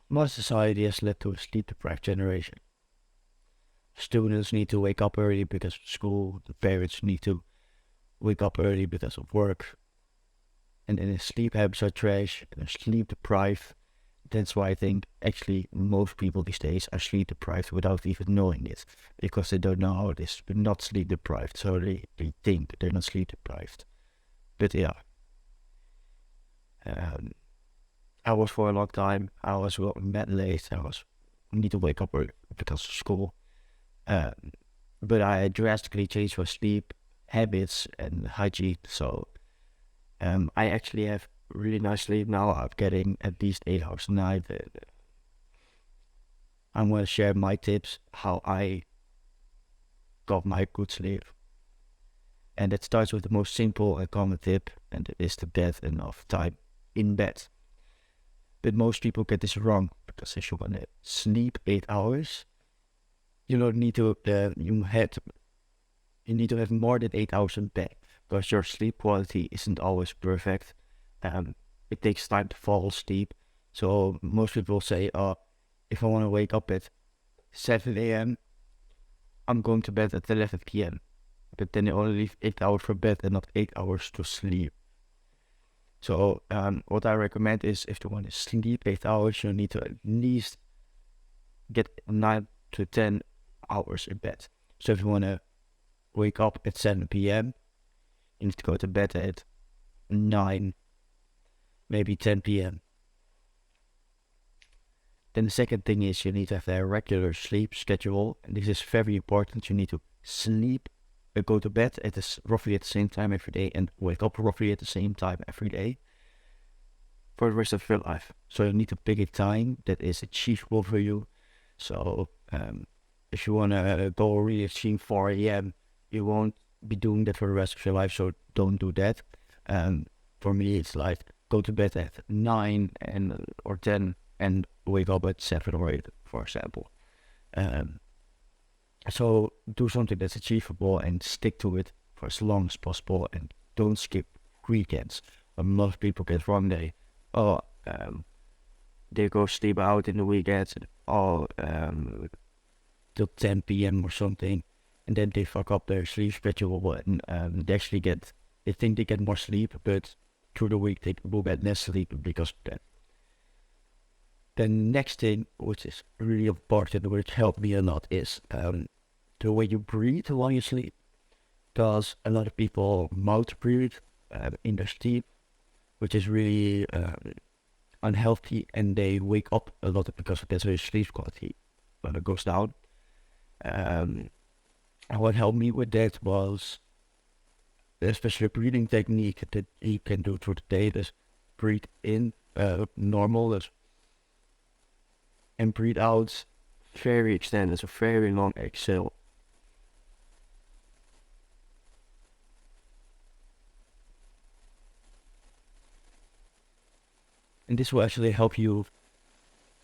Modern society has led to a sleep-deprived generation. Students need to wake up early because of school. The parents need to wake up early because of work. And then their sleep habits are trash. And they're sleep deprived. That's why I think actually most people these days are sleep deprived without even knowing it, because they don't know how it is to not sleep deprived. So they think they're not sleep deprived. But yeah, um, I was for a long time. I was mad late. I need to wake up early because of school. Um, but I drastically changed my sleep habits and hygiene. So I actually have really nice sleep now. I'm getting at least 8 hours a night. I'm going to share my tips how I got my good sleep. And it starts with the most simple and common tip, and it is to get enough time in bed. But most people get this wrong, because if you want to sleep 8 hours, you don't need to. You need to have more than 8 hours in bed, because your sleep quality isn't always perfect. It takes time to fall asleep. So most people say, "Oh, if I want to wake up at 7 a.m., I'm going to bed at 11 p.m." But then they only leave 8 hours for bed and not 8 hours to sleep. So what I recommend is, if you want to sleep 8 hours, you need to at least get 9 to 10 hours in bed. So if you want to wake up at 7 p.m., you need to go to bed at 9, maybe 10 p.m. Then the second thing is, you need to have a regular sleep schedule, and this is very important. You need to sleep, go to bed at roughly at the same time every day, and wake up roughly at the same time every day for the rest of your life. So you need to pick a time that is achievable for you. So if you want to go really achieve 4 a.m., you won't be doing that for the rest of your life, so don't do that. For me, it's like go to bed at 9 or 10 and wake up at 7 or 8, for example. So do something that's achievable and stick to it for as long as possible, and don't skip weekends. Most people get wrong. They go sleep out in the weekends, till 10 p.m. or something, and then they fuck up their sleep schedule, and they think they get more sleep, but through the week they will get less sleep because of that. The next thing, which is really important, which helped me a lot, is the way you breathe while you sleep. Because a lot of people mouth breathe in their sleep, which is really unhealthy, and they wake up a lot because of that, so your sleep quality goes down. And what helped me with that was especially a breathing technique that you can do through the day. Is breathe in normal, and breathe out very extended, so very long exhale. And this will actually help you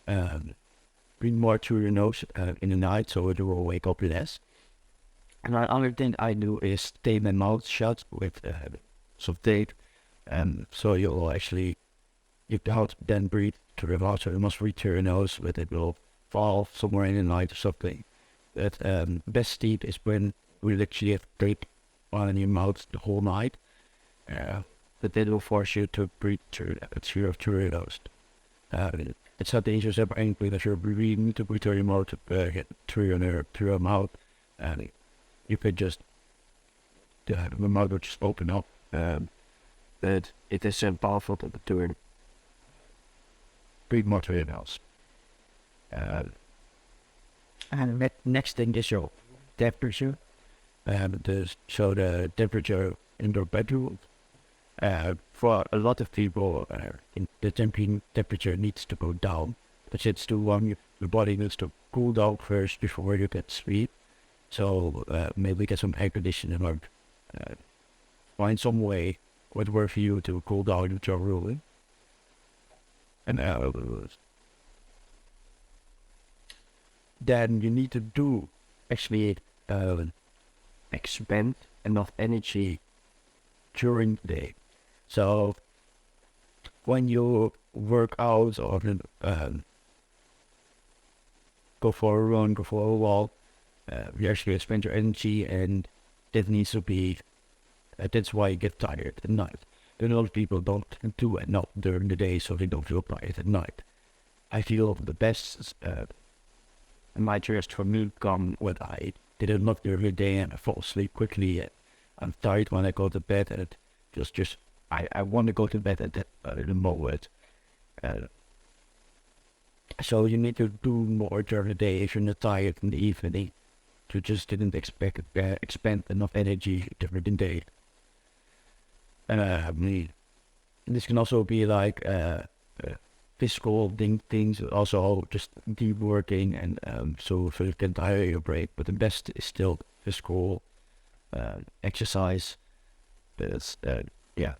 breathe more through your nose in the night, so it will wake up less. And another thing I do is tape my mouth shut with some tape, so you can't then breathe through the mouth, so you must breathe through your nose, but it will fall somewhere in the night or something. But best sleep is when we literally have tape on your mouth the whole night, but that will force you to breathe through your nose. It's not dangerous ever anything that you're breathing to breathe through your mouth, through your mouth, and you could just the mouth will just open up. But it is powerful to breathe more through your nose. And next thing is your temperature. So the temperature in your bedroom. For a lot of people, the temperature needs to go down. But it's too warm, the body needs to cool down first before you get sleep. So maybe get some air conditioning, or find some way would work for you to cool down your room. And then you need to do actually expend enough energy during the day. So when you work out, or go for a run, go for a walk. You actually spend your energy, and that needs to be. That's why you get tired at night. Then a lot of people don't do enough during the day, so they don't feel tired at night. I feel the best night rest for me come when I did a lot during the day and I fall asleep quickly. And I'm tired when I go to bed, and it just I want to go to bed at that the moment. Uh, so you need to do more during the day if you're not tired in the evening. You just didn't expend enough energy during the day. This can also be like physical things, also just deep working, and so you can tire your brain. But the best is still physical exercise. But yeah.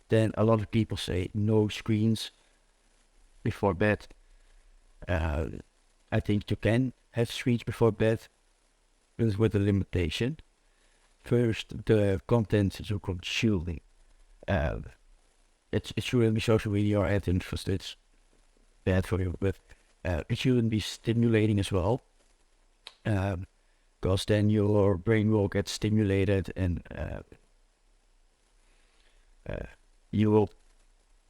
Then a lot of people say no screens before bed. I think you can have screens before bed, but with a limitation. First, the content is so-called shielding. It shouldn't be social media or anything because it's bad for you, but it shouldn't be stimulating as well. Because then your brain will get stimulated, and you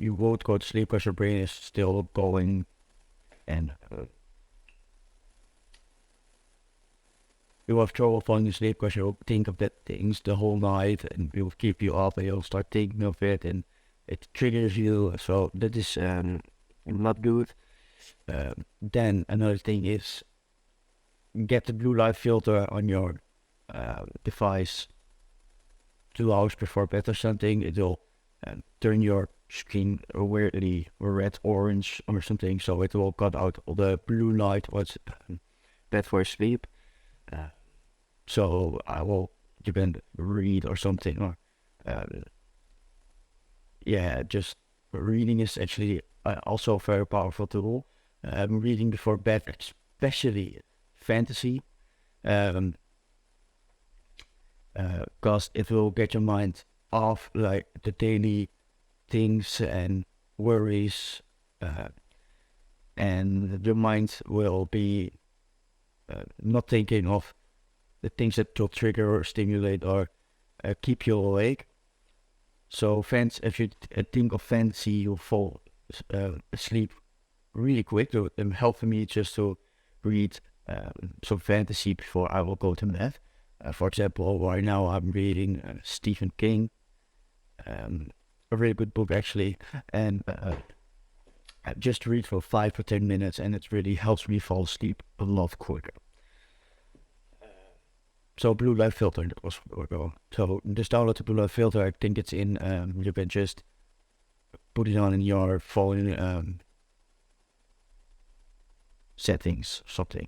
won't go to sleep because your brain is still going, and you'll have trouble falling asleep because you'll think of that things the whole night, and it will keep you up, and you'll start thinking of it, and it triggers you. So that is not good. Then another thing is get the blue light filter on your device 2 hours before bed or something. It will turn your screen weirdly red, orange or something, so it will cut out all the blue light what's bad for sleep. So you can read or something, or just reading is actually also a very powerful tool. Reading before bed, especially fantasy, because it will get your mind off like the daily things and worries, and your mind will be not thinking of the things that will trigger or stimulate or keep you awake. So if you think of fantasy, you'll fall asleep really quick. So it helped me just to read some fantasy before I will go to bed. For example, right now I'm reading Stephen King, a really good book actually, and I just read for 5 or 10 minutes, and it really helps me fall asleep a lot quicker. So blue light filter, that was where we go. So just download the blue light filter. I think it's in. You can just put it on in your phone settings, something.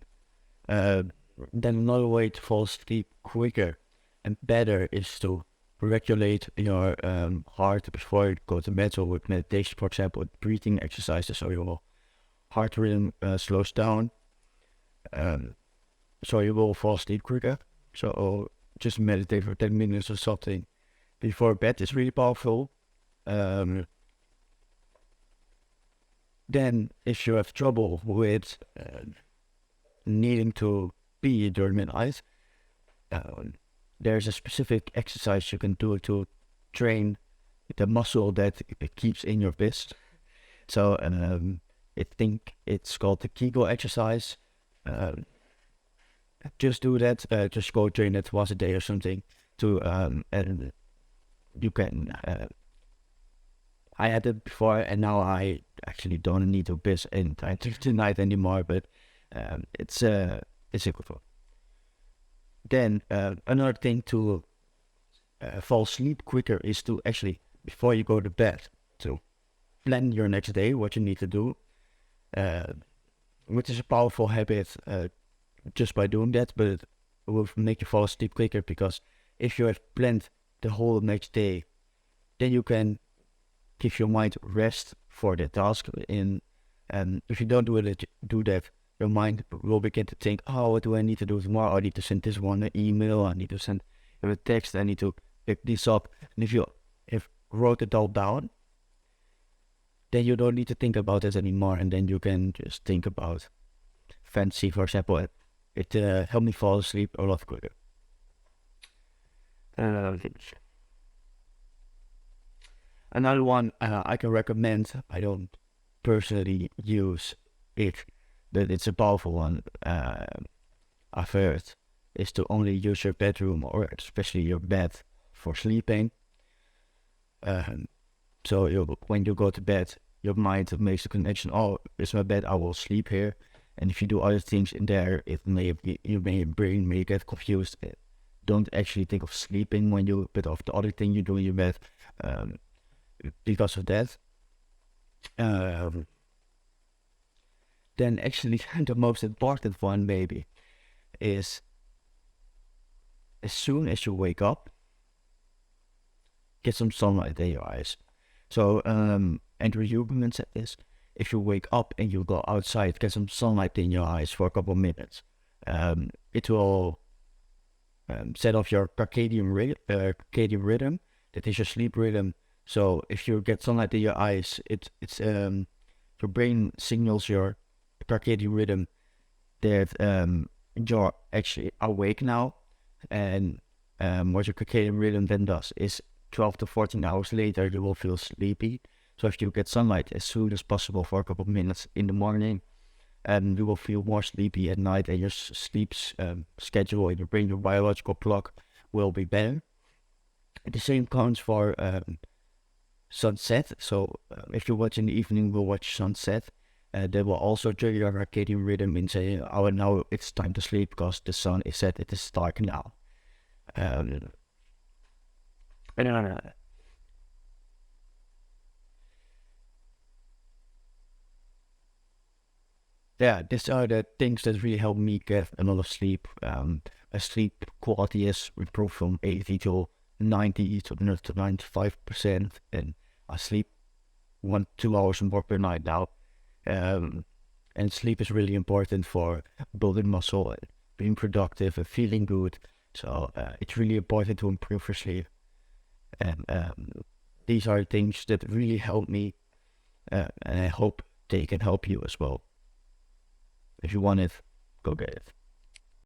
Then another way to fall asleep quicker and better is to regulate your heart before you go to bed. So with meditation, for example, with breathing exercises, so your heart rhythm slows down. So you will fall asleep quicker. So just meditate for 10 minutes or something before bed is really powerful. Then if you have trouble with needing to pee during the night, there's a specific exercise you can do to train the muscle that it keeps in your piss. So I think it's called the Kegel exercise. Just do that. Just go train it once a day or something. And you can. I had it before, and now I actually don't need to piss tonight anymore. But it's a good one. Then another thing to fall asleep quicker is to actually, before you go to bed, to plan your next day, what you need to do, which is a powerful habit. Just by doing that, but it will make you fall asleep quicker, because if you have planned the whole next day, then you can give your mind rest for the task. And if you don't do that, your mind will begin to think, oh, what do I need to do tomorrow? I need to send this one an email, I need to send a text, I need to pick this up. And if you have wrote it all down, then you don't need to think about it anymore, and then you can just think about fancy, for example, it helped me fall asleep a lot quicker. Another one I can recommend, I don't personally use it, but it's a powerful one, I've heard, is to only use your bedroom or especially your bed for sleeping. So when you go to bed, your mind makes the connection, oh, it's my bed, I will sleep here. And if you do other things in there, your brain may get confused. Don't actually think of sleeping but of the other thing you do in your bed. Because of that. Then actually the most important one maybe is, as soon as you wake up, get some sunlight in your eyes. So Andrew Huberman said this: if you wake up and you go outside, get some sunlight in your eyes for a couple of minutes. It will set off your circadian rhythm, that is your sleep rhythm. So if you get sunlight in your eyes, it's your brain signals your circadian rhythm that you're actually awake now. And what your circadian rhythm then does is 12 to 14 hours later you will feel sleepy. So if you get sunlight as soon as possible for a couple of minutes in the morning, you will feel more sleepy at night, and your sleep schedule in your brain, your biological clock, will be better. The same counts for sunset. So if you watch in the evening, we'll watch sunset. They will also trigger your circadian rhythm in saying, oh, now it's time to sleep because the sun is set, it is dark now. Yeah, these are the things that really help me get a lot of sleep. My sleep quality has improved from 80 to 90 to 95%, and I sleep 1-2 hours more per night now. And sleep is really important for building muscle, being productive, and feeling good. So it's really important to improve your sleep. And these are things that really help me, and I hope they can help you as well. If you want it, go get it.